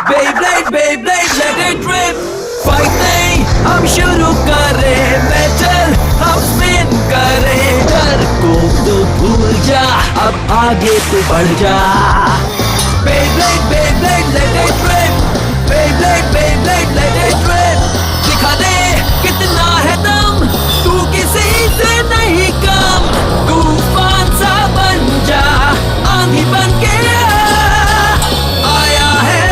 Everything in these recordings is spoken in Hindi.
Beyblade, Beyblade, let it rip. Fight नहीं हम शुरू करें, बैटल हम स्पिन करें। डर को तो भूल जा, अब आगे तो बढ़ जा। Beyblade, Beyblade, let it rip. Beyblade, Beyblade, let it rip. दिखा दे कितना है दम, तू किसी से नहीं कम। तूफान सा बन जा, आंधी बन के आया है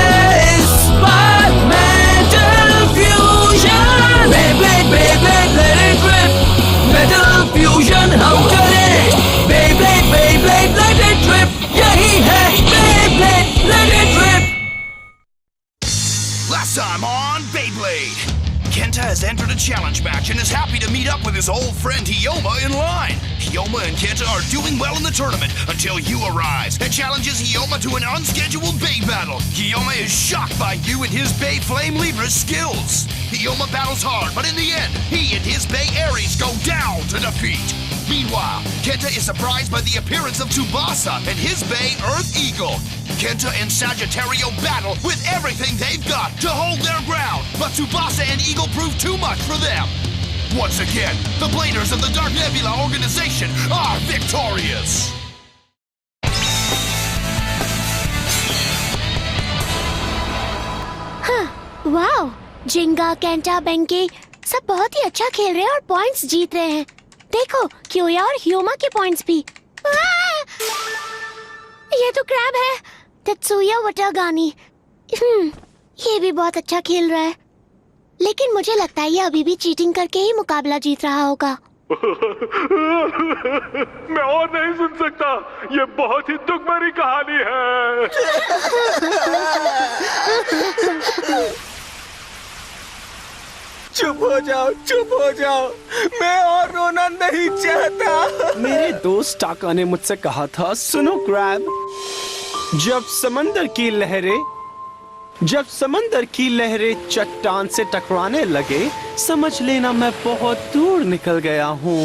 इस बार metal fusion. Beyblade, Beyblade, let it rip. Metal fusion हम करें। Beyblade, Beyblade, let it rip. यही है Beyblade, let it rip. Last time on Beyblade, Kenta has entered a challenge match and is happy to meet up with his old friend Hyoma in line. Hyoma and Kenta are doing well in the tournament until Yu arrives and challenges Hyoma to an unscheduled Bey battle. Hyoma is shocked by Yu and his Bey Flame Libra's skills. Hyoma battles hard, but in the end, he and his Bey Aries go down to defeat. Meanwhile, Kenta is surprised by the appearance of Tsubasa and his Bey Earth Eagle. Kenta and Sagittario battle with everything they've got to hold their ground, but Tsubasa and Eagle prove too much for them. Once again, the Bladers of the Dark Nebula organization are victorious. Wow, जिंगा, केंटा, बेंकी सब बहुत ही अच्छा खेल रहे हैं और पॉइंट्स जीत रहे हैं। देखो, क्योया और ह्यूमा के पॉइंट्स भी। ये तो क्रैब है, तेत्सुया वाटागामी। ये भी बहुत अच्छा खेल रहा है, लेकिन मुझे लगता है ये अभी भी चीटिंग करके ही मुकाबला जीत रहा होगा। मैं और नहीं सुन सकता, ये बहुत ही दुख भरी कहानी है। चुप हो जाओ, चुप हो जाओ, मैं और रोना नहीं चाहता। मेरे दोस्त टाका ने मुझसे कहा था, सुनो क्रैब, जब समंदर की लहरें चट्टान से टकराने लगे, समझ लेना मैं बहुत दूर निकल गया हूँ।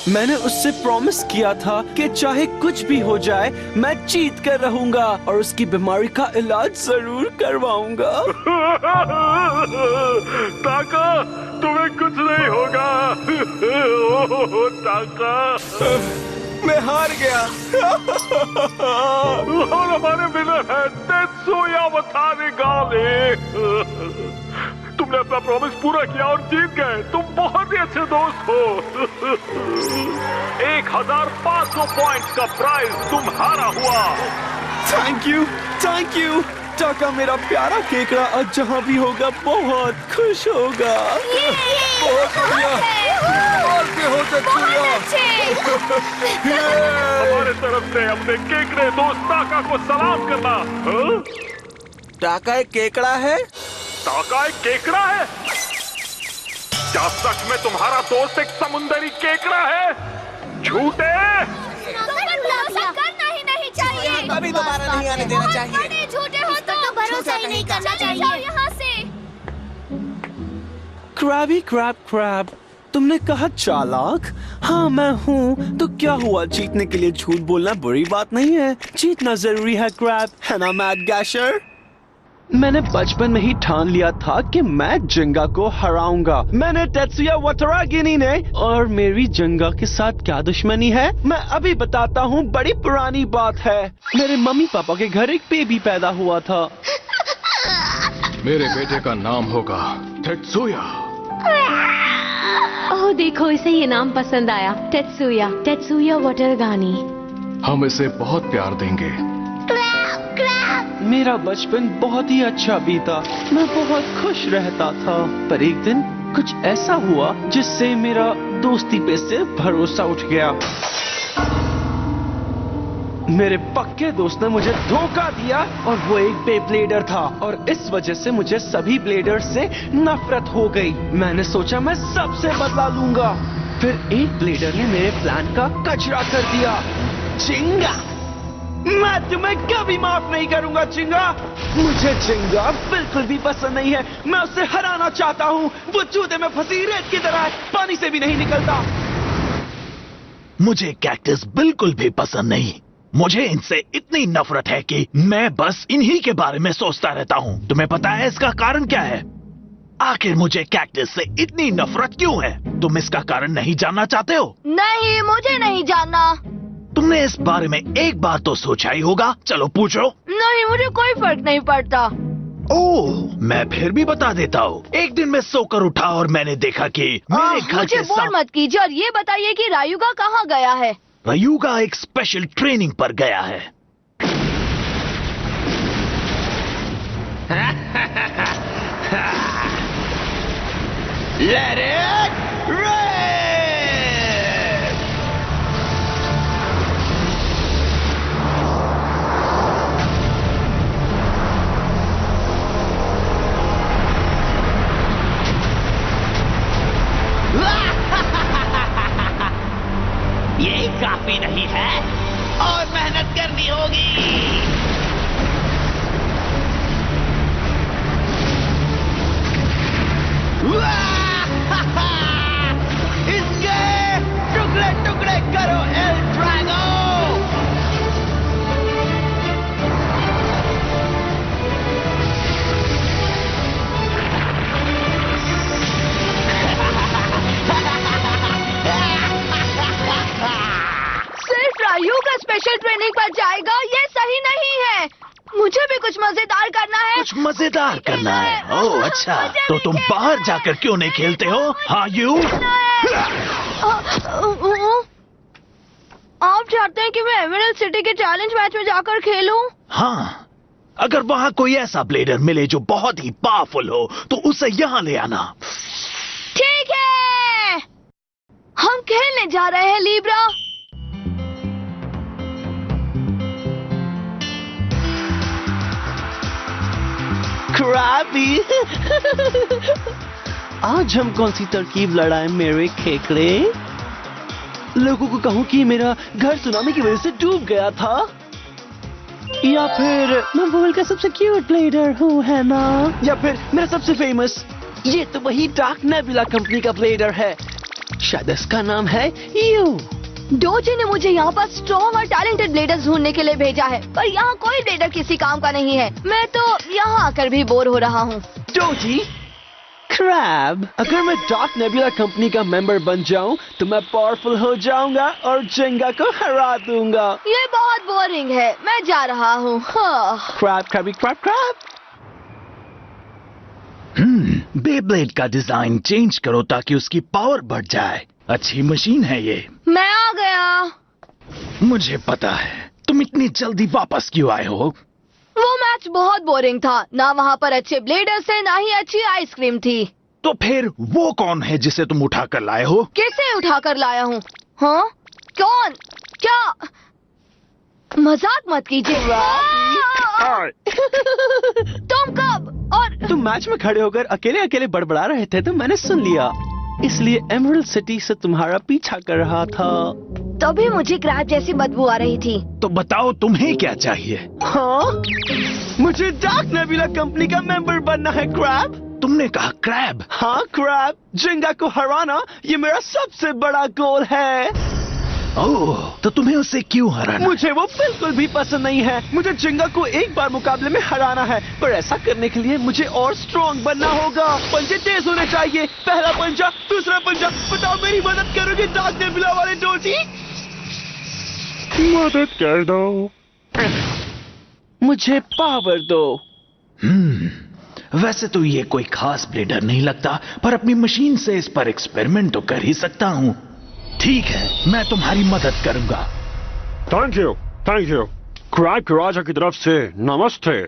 मैंने उससे प्रॉमिस किया था कि चाहे कुछ भी हो जाए, मैं जीत कर रहूंगा और उसकी बीमारी का इलाज जरूर करवाऊंगा। टाका, तुम्हें कुछ नहीं होगा। टाका, मैं हार गया। और हमारे विनर है तेत्सुया वाटागामी। तुमने अपना प्रॉमिस पूरा किया और जीत गए। तुम बहुत ही अच्छे दोस्त हो। 1500 पॉइंट्स का प्राइज तुम्हारा हुआ। थैंक यू टाका, मेरा प्यारा केकड़ा आज जहाँ भी होगा बहुत खुश होगा। बहुत बढ़िया, और भी हो हमारे तरफ से अपने केकड़े दोस्त टाका को सलाम करना। टाका एक केकड़ा है? टाका एक केकड़ा है? क्या सच में तुम्हारा दोस्त एक समुंदरी केकड़ा है? झूठे! करना ही नहीं चाहिए। कभी दोबारा नहीं आने देना चाहिए। झूठे हो तो भरोसा ही नहीं करना चाहिए। यहाँ से। क्रैब, तुमने कहा चालाक? हाँ मैं हूँ। तो क्या हुआ, जीतने के लिए झूठ बोलना बुरी बात नहीं है, जीतना जरूरी है क्रैब, है ना मैड गैशर? मैंने बचपन में ही ठान लिया था कि मैं जिंगा को हराऊंगा। मैंने तेत्सुया वाटागामी ने, और मेरी जिंगा के साथ क्या दुश्मनी है मैं अभी बताता हूँ। बड़ी पुरानी बात है। मेरे मम्मी पापा के घर एक बेबी पैदा हुआ था। मेरे बेटे का नाम होगा तेत्सुया। ओह देखो, इसे ये नाम पसंद आया, तेत्सुया वाटागामी। हम इसे बहुत प्यार देंगे। मेरा बचपन बहुत ही अच्छा बीता, मैं बहुत खुश रहता था। पर एक दिन कुछ ऐसा हुआ जिससे मेरा दोस्ती पे से भरोसा उठ गया। मेरे पक्के दोस्त ने मुझे धोखा दिया और वो एक बेब्लेडर था, और इस वजह से मुझे सभी ब्लेडर्स से नफरत हो गई। मैंने सोचा मैं सबसे बदला लूंगा। फिर एक ब्लेडर ने मेरे प्लान का कचरा कर दिया। जिंगा, मैं तुम्हें कभी माफ नहीं करूंगा जिंगा। मुझे जिंगा बिल्कुल भी पसंद नहीं है, मैं उससे हराना चाहता हूँ। वो चूते में फंसी रेत की तरह है, पानी से भी नहीं निकलता। मुझे कैक्टस बिल्कुल भी पसंद नहीं। मुझे इनसे इतनी नफरत है कि मैं बस इन्हीं के बारे में सोचता रहता हूँ। तुम्हें पता है इसका कारण क्या है? आखिर मुझे कैक्टस से इतनी नफरत क्यों है? तुम इसका कारण नहीं जानना चाहते हो? नहीं, मुझे नहीं जानना। तुमने इस बारे में एक बार तो सोचा ही होगा। चलो पूछो। नहीं, मुझे कोई फर्क नहीं पड़ता। ओह, मैं फिर भी बता देता हूँ। एक दिन मैं सोकर उठा और मैंने देखा कि मेरे घर मुझे के बोर साथ मत कीजिए और ये बताइए कि रायुगा कहाँ गया है? रयूगा एक स्पेशल ट्रेनिंग पर गया है। Let it rain! ये काफी नहीं है और मेहनत करनी होगी। इसके टुकड़े टुकड़े करो एल ड्रैगो। सिर्फ रायुगा स्पेशल ट्रेनिंग पर जाएगा, ये सही नहीं है। मुझे भी कुछ मजेदार करना है। कुछ मजेदार करना है? ओह अच्छा, तो तुम बाहर जाकर क्यों नहीं खेलते हो? हाँ यू। आप चाहते हैं कि मैं एमरल्ड सिटी के चैलेंज मैच में जाकर खेलूं? हाँ, अगर वहाँ कोई ऐसा ब्लेडर मिले जो बहुत ही पावरफुल हो तो उसे यहाँ ले आना। ठीक है, हम खेलने जा रहे हैं लीब्रा। क्रैबी। आज हम कौन सी तरकीब लड़ाए मेरे खेकड़े? लोगों को कहूं कि मेरा घर सुनामी की वजह से डूब गया था, या फिर मैं वर्ल्ड का सबसे क्यूट ब्लेडर हूँ, है ना? या फिर मेरा सबसे फेमस, ये तो वही डार्क नेबुला कंपनी का ब्लेडर है, शायद इसका नाम है यू। डोजी ने मुझे यहाँ पर स्ट्रॉन्ग और टैलेंटेड ब्लेडर्स ढूंढने के लिए भेजा है, पर यहाँ कोई ब्लेडर किसी काम का नहीं है। मैं तो यहाँ आकर भी बोर हो रहा हूँ। डोजी, क्रैब, अगर मैं डार्क नेबुला कंपनी का मेंबर बन जाऊं तो मैं पावरफुल हो जाऊंगा और जेंगा को हरा दूंगा। ये बहुत बोरिंग है, मैं जा रहा हूँ। हाँ। Crab, Krabby, crab, crab. Beyblade का डिजाइन चेंज करो ताकि उसकी पावर बढ़ जाए। अच्छी मशीन है ये। मैं आ गया। मुझे पता है, तुम इतनी जल्दी वापस क्यों आए हो? वो मैच बहुत बोरिंग था, ना वहाँ पर अच्छे ब्लेडर्स थे, ना ही अच्छी आइसक्रीम थी। तो फिर वो कौन है जिसे तुम उठा कर लाए हो? कैसे उठा कर लाया हूँ? हाँ? कौन? क्या? मजाक मत कीजिए। तुम कब? और तुम मैच में खड़े होकर अकेले अकेले बड़बड़ा रहे थे तो मैंने सुन लिया, इसलिए एमरल्ड सिटी से तुम्हारा पीछा कर रहा था। तभी मुझे क्रैब जैसी बदबू आ रही थी। तो बताओ तुम्हें क्या चाहिए? हाँ? मुझे डार्क नेबुला कंपनी का मेंबर बनना है क्रैब। तुमने कहा क्रैब? हाँ क्रैब, जेंगा को हराना ये मेरा सबसे बड़ा गोल है। ओह, तो तुम्हें उसे क्यों हराना? मुझे वो बिल्कुल भी पसंद नहीं है। मुझे जेंगा को एक बार मुकाबले में हराना है, पर ऐसा करने के लिए मुझे और स्ट्रॉन्ग बनना होगा। पंजे तेज होने चाहिए, पहला पंजा, दूसरा पंजा। बताओ मेरी मदद करोगे डार्क नेबुला वाले डोजी? मदद कर दो। मुझे पावर दो। वैसे तो ये कोई खास ब्लेडर नहीं लगता, पर अपनी मशीन से इस पर एक्सपेरिमेंट तो कर ही सकता हूँ। ठीक है, मैं तुम्हारी मदद करूंगा। Thank you, thank you. Crab के राजा की तरफ से नमस्ते।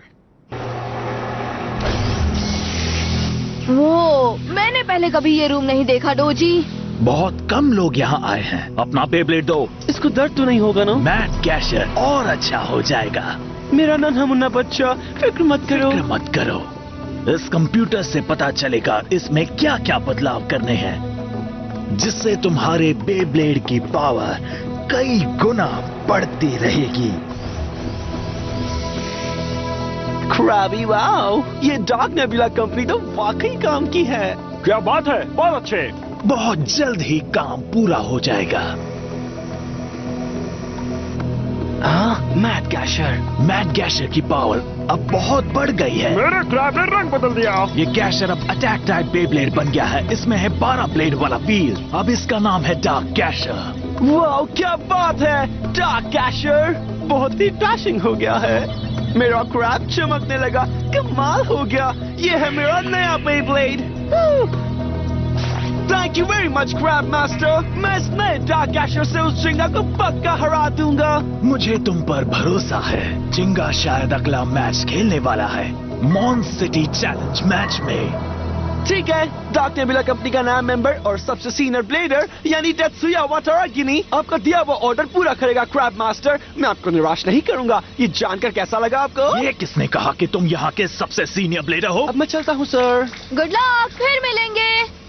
वो, मैंने पहले कभी ये रूम नहीं देखा डोजी। बहुत कम लोग यहाँ आए हैं। अपना बेब्लेड दो। इसको दर्द तो नहीं होगा ना? मैट गैशर और अच्छा हो जाएगा। मेरा नन्हा मुन्ना बच्चा, फिक्र मत करो। फिक्र मत करो, इस कंप्यूटर से पता चलेगा इसमें क्या क्या बदलाव करने हैं, जिससे तुम्हारे बेब्लेड की पावर कई गुना बढ़ती रहेगी। क्रैबी, वाओ, ये डार्क नेबुला कंपनी तो वाकई काम की है। क्या बात है, बहुत अच्छे। बहुत जल्द ही काम पूरा हो जाएगा। मैट गैशर की पावर अब बहुत बढ़ गई है। मेरे क्रैब ने रंग बदल दिया। ये गैशर अब अटैक टाइप बेब्लेड बन गया है। इसमें है 12 ब्लेड वाला व्हील। अब इसका नाम है डार्क गैशर। वाओ, क्या बात है डार्क गैशर, बहुत ही डैशिंग हो गया है। मेरा क्रैब चमकने लगा, कमाल हो गया। ये है मेरा नया Beyblade. Thank you very much crab master. मैं इस नए डार्क गैशर से उस जिंगा को पक्का हरा दूंगा। मुझे तुम पर भरोसा है। जिंगा शायद अगला मैच खेलने वाला है मॉन सिटी चैलेंज मैच में। ठीक है, डार्क नेबुला कंपनी का नया मेंबर और सबसे सीनियर ब्लेडर यानी टेत्सुया वाटारागिनी आपका दिया हुआ ऑर्डर पूरा करेगा क्रैब मास्टर। मैं आपको निराश नहीं करूंगा। ये जानकर कैसा लगा आपको? ये किसने कहा कि तुम यहाँ के सबसे सीनियर ब्लेडर हो? अब मैं चलता हूँ सर। गुड लक, फिर मिलेंगे।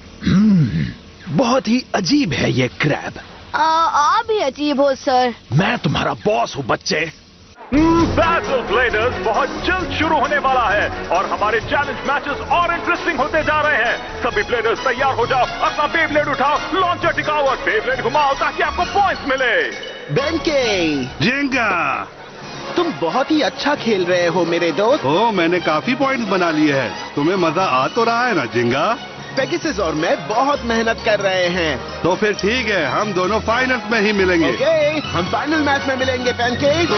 बहुत ही अजीब है ये क्रैब। आप भी अजीब हो सर। मैं तुम्हारा बॉस हूँ बच्चे। बैटल ब्लेडर्स बहुत जल्द शुरू होने वाला है और हमारे चैलेंज मैचेस और इंटरेस्टिंग होते जा रहे हैं। सभी ब्लेडर्स तैयार हो जाओ, अपना बेब्लेड उठाओ, लॉन्चर टिकाओ और बेब्लेड घुमाओ ताकि आपको पॉइंट्स मिले। बेंके, जिंगा, तुम बहुत ही अच्छा खेल रहे हो मेरे दोस्त। ओ मैंने काफी पॉइंट्स बना लिए हैं। तुम्हें मजा आ तो रहा है ना जिंगा? पेगासस और मैं बहुत मेहनत कर रहे हैं। तो फिर ठीक है, हम दोनों फाइनल्स में ही मिलेंगे। ओके, हम फाइनल मैच में मिलेंगे पैनकेक।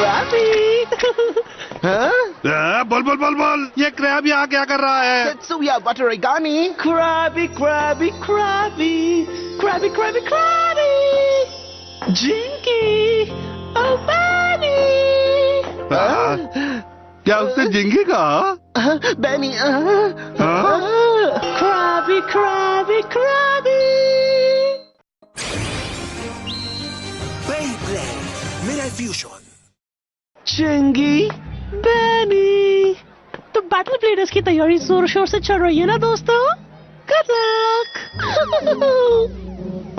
हाँ? बोल बोल बोल बोल, ये क्रैब यहाँ क्या कर रहा है? Tetsuya Watarigani. Crabby crabby crabby crabby crabby crabby जिंकी, ओ बैनी। क्या उसने जिंगी कहा? बैनी। Crabby crabby crabby. मेरा फ्यूजन। चिंगी, बैनी, तो बैटल ब्लेडर्स की तैयारी जोर शोर से चल रही है ना दोस्तों? Good luck.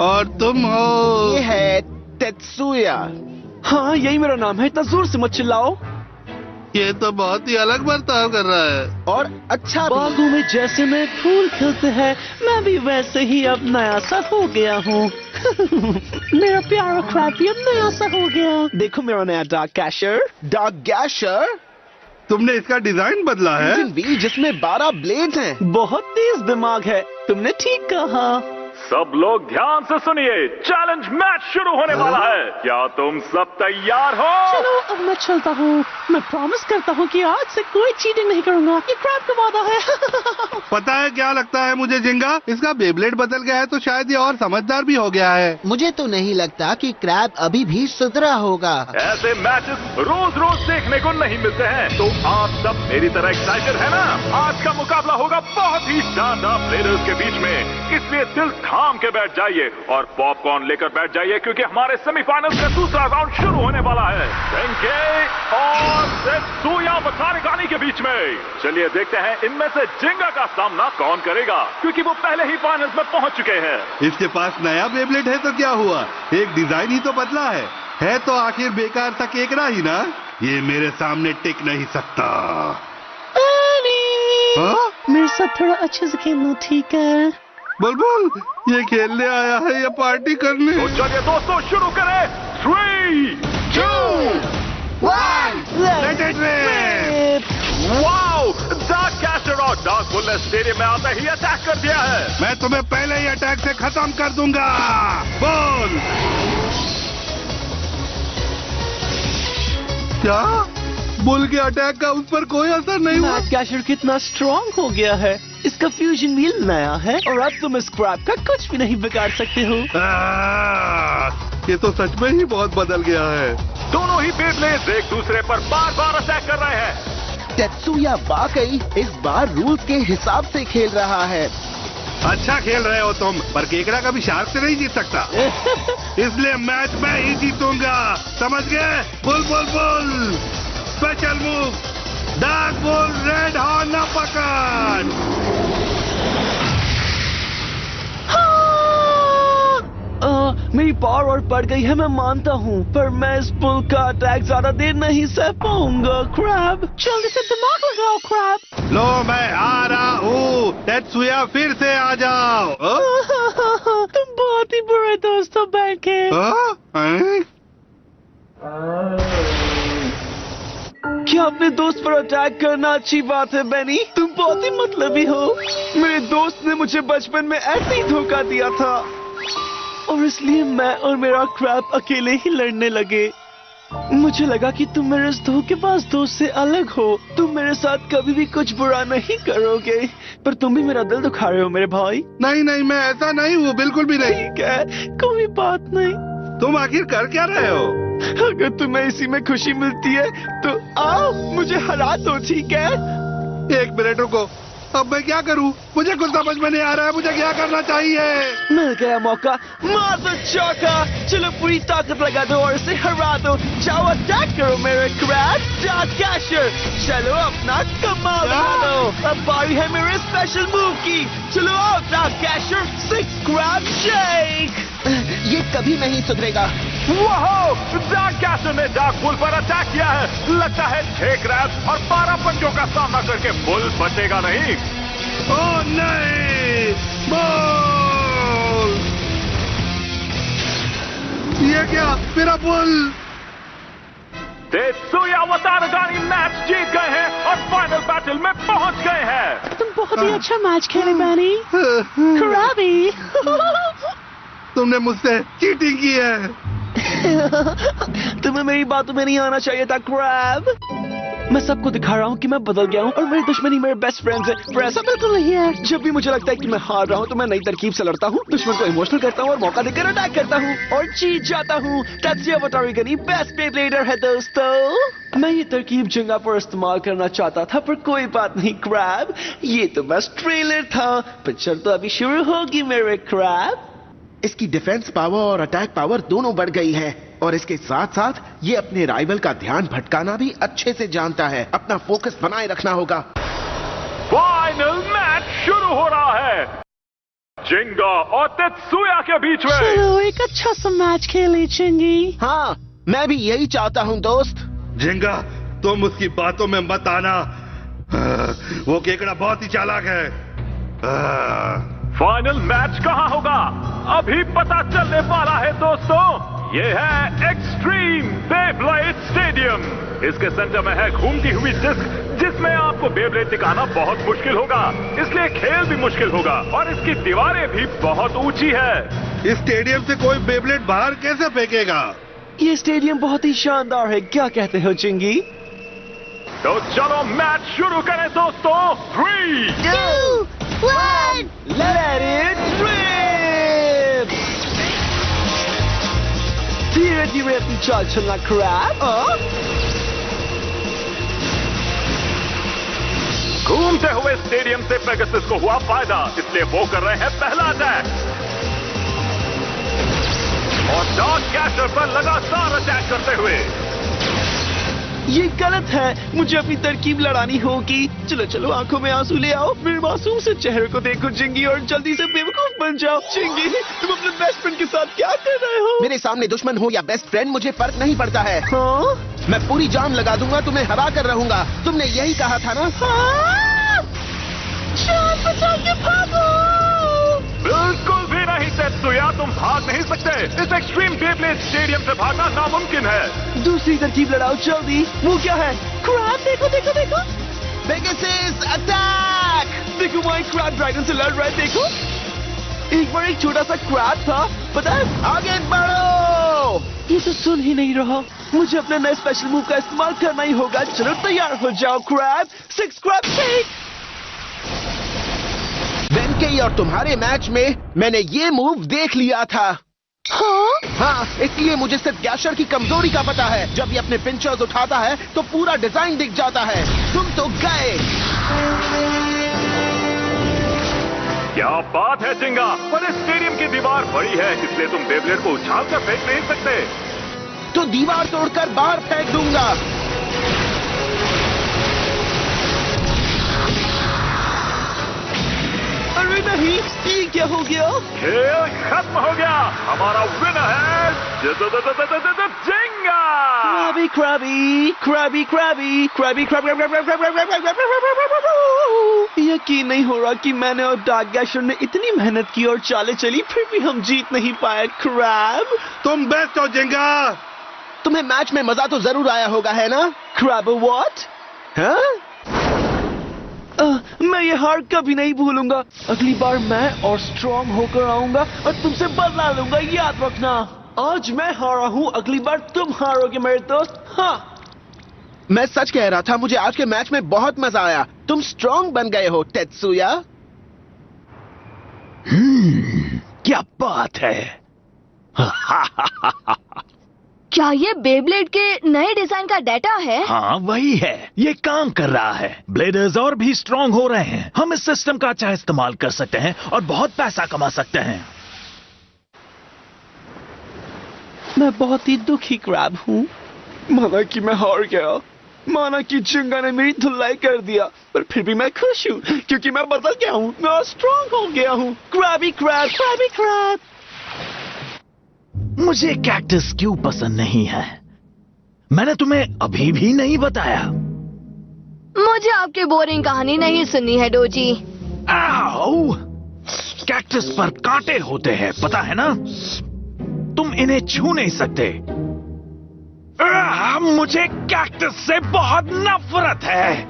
और तुम हो? ये है टेत्सुया। हाँ, यही मेरा नाम है। इतना जोर से मत चिल्लाओ। ये तो बहुत ही अलग बर्ताव कर रहा है। और अच्छा भी। बागों में जैसे में फूल खिलते हैं, मैं भी वैसे ही अब नया सा हो गया हूँ। मेरा प्यारा क्रैब भी अब नया सा हो गया। देखो मेरा नया डार्क गैशर। डार्क गैशर? तुमने इसका डिजाइन बदला है? लेकिन भी जिसमें 12 ब्लेड्स हैं। बहुत तेज दिमाग है, तुमने ठीक कहा। सब लोग ध्यान से सुनिए, चैलेंज मैच शुरू होने वाला है। क्या तुम सब तैयार हो? चलो अब मैं चलता हूँ। मैं प्रॉमिस करता हूँ कि आज से कोई चीटिंग नहीं करूँगा। ये क्रैब का वादा है। पता है क्या लगता है मुझे जिंगा? इसका बेब्लेड बदल गया है तो शायद ये और समझदार भी हो गया है। मुझे तो नहीं लगता कि क्रैब अभी भी सुधरा होगा। ऐसे मैचेस रोज रोज देखने को नहीं मिलते हैं, तो आप सब मेरी तरह एक्साइटेड है ना? आज का मुकाबला होगा बहुत ही शानदार प्लेयर्स के बीच में, इसलिए दिल थाम के बैठ जाइए और पॉपकॉर्न लेकर बैठ जाइए क्योंकि हमारे सेमीफाइनल का दूसरा राउंड शुरू होने वाला है बेंके और टेत्सुया वाटारागिनी के बीच में। चलिए देखते हैं इनमें से जिंगा का सामना कौन करेगा, क्योंकि वो पहले ही फाइनल्स में पहुंच चुके हैं। इसके पास नया बेब्लेड है तो क्या हुआ, एक डिजाइन ही तो बदला है तो आखिर बेकार सा केकड़ा ही ना। ये मेरे सामने टिक नहीं सकता। हाँ? मेरे साथ थोड़ा अच्छे से खेलना, ठीक है? बुलबुल, ये खेलने आया है या पार्टी करने? तो चलिए दोस्तों शुरू करें। 3, 2, 1 Let it rip! Wow! Dark गैशर और डार्क बुल ने स्टेडियम में आते ही अटैक कर दिया है। मैं तुम्हें पहले ही अटैक से खत्म कर दूंगा। बोल। क्या? बुल के अटैक का उस पर कोई असर नहीं हुआ? डार्क गैशर कितना स्ट्रांग हो गया है। इसका फ्यूजन व्हील नया है और अब तुम इस क्रैब का कुछ भी नहीं बिगाड़ सकते हो। ये तो सच में ही बहुत बदल गया है। दोनों ही बेब्लेड्स एक दूसरे पर बार बार अटैक कर रहे हैं। टेत्सुया वाकई इस बार रूल्स के हिसाब से खेल रहा है। अच्छा खेल रहे हो तुम, पर केकड़ा कभी शार्क से नहीं जीत सकता। इसलिए मैच मैं ही जीतूंगा, समझ गए? Bull bull bull, special move, dark bull red horn न पकड़। मेरी पावर और बढ़ गई है, मैं मानता हूँ, पर मैं इस बुल का अटैक ज्यादा देर नहीं सह पाऊंगा। क्रैब, जल्दी से दिमाग लगाओ क्रैब। लो मैं आ रहा हूँ, टेत्सुया फिर से आ जाओ। तुम बहुत ही बुरे दोस्त हो बेंके। दोस्त पर अटैक करना अच्छी बात है बेनी, तुम बहुत ही मतलबी हो। मेरे दोस्त ने मुझे बचपन में ऐसे ही धोखा दिया था और इसलिए मैं और मेरा क्रैब अकेले ही लड़ने लगे। मुझे लगा कि तुम मेरे इस धोखेबाज दोस्त से अलग हो, तुम मेरे साथ कभी भी कुछ बुरा नहीं करोगे, पर तुम भी मेरा दिल दुखा रहे हो मेरे भाई। नहीं नहीं, मैं ऐसा नहीं हूँ, बिल्कुल भी नहीं। ठीक है, कोई बात नहीं। तुम आखिर कर क्या रहे हो? अगर तुम्हें इसी में खुशी मिलती है तो आओ मुझे हरा दो, ठीक है? 1 मिनट रुको, अब मैं क्या करूं? मुझे कुछ समझ में नहीं आ रहा है, मुझे क्या करना चाहिए? मिल गया मौका, मार दो चौका। चलो पूरी ताकत लगा दो और इसे हरा दो। जाओ अटैक करो मेरे क्रैब, डार्क गैशर। चलो अपना कमाल दिखा दो। अब बारी है मेरे स्पेशल मूव की। चलो आओ डार्क गैशर, 6 क्रैब शेक। ये कभी नहीं सुधरेगा। वाहो! डार्क गैशर ने डार्क बुल पर अटैक किया है। लगता है 6 क्रैब और 12 पंचों का सामना करके बुल बचेगा नहीं। ओह नहीं! बुल! ये क्या? मेरा बुल! तेत्सुया वटारगानी मैच जीत गए हैं और फाइनल बैटल में पहुंच गए हैं। तुम बहुत ही अच्छा मैच खेले बैनी। क्रैबी। तुमने मुझसे चीटिंग की है। तुम्हें मेरी बातों में नहीं आना चाहिए था क्रैब। मैं सबको दिखा रहा हूँ कि मैं बदल गया हूँ और मेरी दुश्मनी मेरे बेस्ट फ्रेंड्स है, पर ऐसा बिल्कुल नहीं है। जब भी मुझे लगता है कि मैं हार रहा हूँ तो मैं नई तरकीब से लड़ता हूँ, दुश्मन को इमोशनल करता हूँ और मौका देकर अटैक करता हूँ और जीत जाता हूँ। तेत्सुया वटारगानी बेस्ट बेब्लेडर है दोस्तों। मैं ये तरकीब जिंगा पर इस्तेमाल करना चाहता था, पर कोई बात नहीं क्रैब, ये तो बस ट्रेलर था। पिक्चर तो अभी शुरू होगी मेरे क्रैब। इसकी डिफेंस पावर और अटैक पावर दोनों बढ़ गई है और इसके साथ साथ ये अपने राइवल का ध्यान भटकाना भी अच्छे से जानता है। अपना फोकस बनाए रखना होगा। फाइनल मैच शुरू हो रहा है जिंगा और तेत्सुया के बीच में। चलो एक अच्छा सा मैच खेले चिंगी। हाँ, मैं भी यही चाहता हूँ दोस्त। जिंगा, तुम उसकी बातों में मत आना। वो केकड़ा बहुत ही चालाक है। फाइनल मैच कहाँ होगा अभी पता चलने वाला है दोस्तों। ये है एक्सट्रीम बेब्लेड स्टेडियम। इसके सेंटर में है घूमती हुई डिस्क जिसमें आपको बेब्लेड टिकाना बहुत मुश्किल होगा, इसलिए खेल भी मुश्किल होगा और इसकी दीवारें भी बहुत ऊंची है। इस स्टेडियम से कोई बेब्लेड बाहर कैसे फेंकेगा? ये स्टेडियम बहुत ही शानदार है, क्या कहते हो चिंगी? तो चलो मैच शुरू करें दोस्तों। 3, 2, 1 Let it rip! धीरे धीरे अपनी चाल चलना क्रैब। घूमते हुए स्टेडियम से पेगासस को हुआ फायदा, इसलिए वो कर रहे हैं पहला अटैक और डार्क गैशर पर लगातार अटैक करते हुए। ये गलत है, मुझे अपनी तरकीब लड़ानी होगी। चलो चलो आंखों में आंसू ले आओ, मेरे मासूम से चेहरे को देखो चिंगी और जल्दी से बेवकूफ बन जाओ। चिंगी, तुम अपने बेस्ट फ्रेंड के साथ क्या कर रहे हो? मेरे सामने दुश्मन हो या बेस्ट फ्रेंड, मुझे फर्क नहीं पड़ता है। हाँ? मैं पूरी जान लगा दूंगा, तुम्हें हरा कर रहूंगा। तुमने यही कहा था ना? हाँ? जान बचा के भागो! बिल्कुल भी नहीं तेत्सुया, तुम भाग नहीं सकते। इस एक्सट्रीम बेब्लेड स्टेडियम से भागना नामुमकिन है। दूसरी तरकीब लड़ाओ जल्दी। वो क्या है? क्रैब, देखो देखो देखो। Pegasus attack! देखो वहाँ एक क्रैब ड्रैगन से लड़ रहा है, देखो। एक बार एक छोटा सा क्रैब था, पता है? आगे बढ़ो! ये तो सुन ही नहीं रहा। मुझे अपने नए स्पेशल मूव का इस्तेमाल करना ही होगा। चलो तैयार हो जाओ क्रैब। 6 crab shake. वेनकेई और तुम्हारे मैच में मैंने ये मूव देख लिया था। हाँ, इसलिए मुझे सिर्फ गैशर की कमजोरी का पता है। जब ये अपने पिंचर्स उठाता है तो पूरा डिजाइन दिख जाता है। तुम तो गए। क्या बात है जिंगा, पर इस स्टेडियम की दीवार बड़ी है, इसलिए तुम बेब्लेड को उछाल कर फेंक नहीं सकते। तो दीवार तोड़कर बाहर फेंक दूंगा। अरे नहीं, ये क्या हो गया? खेल खत्म हो गया। हमारा विनर है जिंगा। Krabby crabby crabby crabby crabby Krabby. यकीन नहीं हो रहा कि मैंने और डार्क गैशर ने इतनी मेहनत की और चालें चली, फिर भी हम जीत नहीं पाए। क्रैब, तुम बेस्ट हो जिंगा। तुम्हें मैच में मजा तो जरूर आया होगा, है ना? Crab what? हाँ? मैं ये हार कभी नहीं भूलूंगा। अगली बार मैं और स्ट्रांग होकर आऊंगा और तुमसे बदला लूंगा, याद रखना। आज मैं हारा हूँ, अगली बार तुम हारोगे मेरे दोस्त। हाँ, मैं सच कह रहा था, मुझे आज के मैच में बहुत मजा आया। तुम स्ट्रांग बन गए हो टेत्सुया। क्या बात है। क्या ये बेब्लेड के नए डिजाइन का डेटा है? हाँ वही है, ये काम कर रहा है। ब्लेडर्स और भी स्ट्रांग हो रहे हैं। हम इस सिस्टम का अच्छा इस्तेमाल कर सकते हैं और बहुत पैसा कमा सकते हैं। मैं बहुत ही दुखी क्रैब हूँ। माना कि मैं हार गया, माना कि जिंगा ने मेरी धुलाई कर दिया, पर फिर भी मैं खुश हूँ क्योंकि मैं बदल गया हूँ, मैं और स्ट्रांग हो गया हूँ। Krabby crab, Krabby crab. मुझे कैक्टस क्यों पसंद नहीं है, मैंने तुम्हें अभी भी नहीं बताया। मुझे आपकी बोरिंग कहानी नहीं सुननी है डोजी। आओ! कैक्टस पर कांटे होते हैं, पता है ना? तुम इन्हें छू नहीं सकते। मुझे कैक्टस से बहुत नफरत है।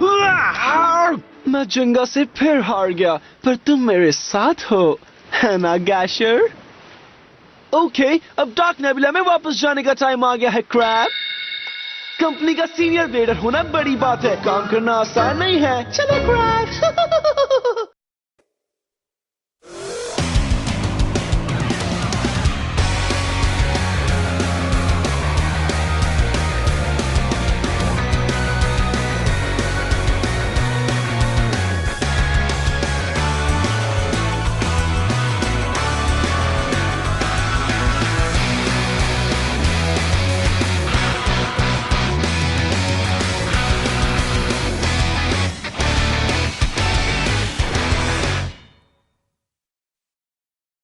मैं जिंगा से फिर हार गया, पर तुम मेरे साथ हो, है ना गैशर? ओके, अब डार्क नेबुला में वापस जाने का टाइम आ गया है क्रैब। कंपनी का सीनियर ब्लेडर होना बड़ी बात है, काम करना आसान नहीं है। चलो क्रैब।